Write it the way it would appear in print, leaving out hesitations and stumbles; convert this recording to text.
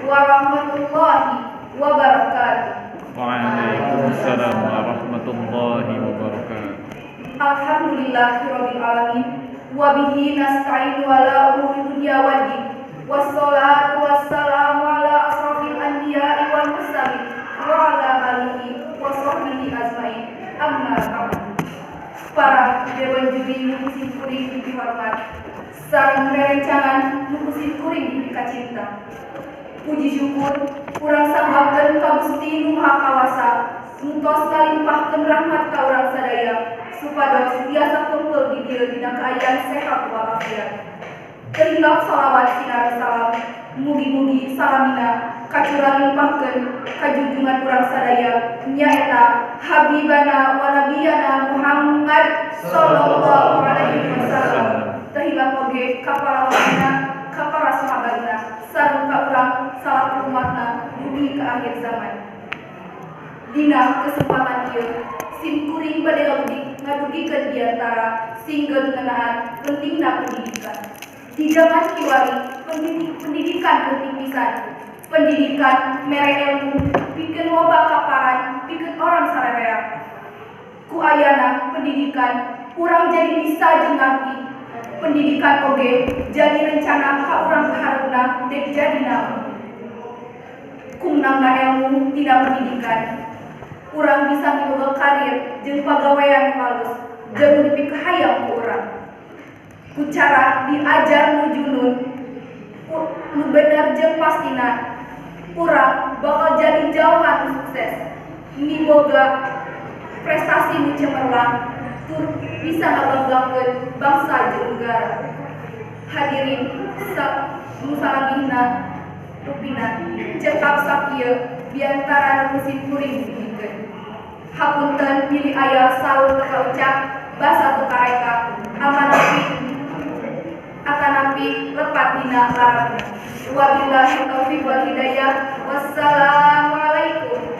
warahmatullahi wabarakatuh. Waalaikumsalam warahmatullahi wabarakatuh. Alhamdulillahirabbil alamin wa bihi nasta'inu ala umuri dunya waddin. Wassalatu wassalamu ala asrofil anbiya'i wal mursalin wa ala alihi wa sahbihi ajmain. Amma ba'du. Para dewan juri nukusin kuring dihormat, sareng rerencangan nukusin kuring dikacinta. Puji syukur kurang sambangkeun ka Gusti Nu Maha Kawasa, muntos kalimpahkeun rahmat ka urang sadaya, supados biasa kumpul di dieu dina kaayaan sehat walafiat. Kerilap salawat sinar salam, mugi-mugi salamina kacurang limpahkeun ka junjungan urang sadaya nyaeta Habibana wa Nabiyana Muhammad sallallahu alaihi wasallam. Tahilap oge ka para waliina, ka para sahabatna, sareng ka urang salaku umatna dugi ka akhir zaman. Dina kesempatan ieu sim kuring bade ngadugikeun diantara singgeun ngeunaan pentingna pendidikan. Di zaman kiwari, pendidikan penting pisan. Pendidikan mere ilmu, pikeun loba kaparan, pikeun orang sarerea. Ku ayana pendidikan, urang jadi bisa jeung ngarti. Pendidikan oge jadi rencana ka urang kaharepna dek jadi naon. Kumnangna ilmu tina pendidikan, urang bisa miboga karir jeung pagawean halus jeung nepi ka hayang ku urang. Ku cara diajar nu junun, nu bener jeung pastina, urang bakal jadi jalma nu sukses, miboga prestasi nu cemerlang, tur bisa ngabanggakeun bangsa jeung negara. Hadirin nu salabihna rupina cekap sakieu biantara nu musim kuring dipikeun. Hapunten pilih aya saur teu ucap basa teu kareka atanapi lepat dina larangna. Wabillahi taufiq wal hidayah. Wassalamualaikum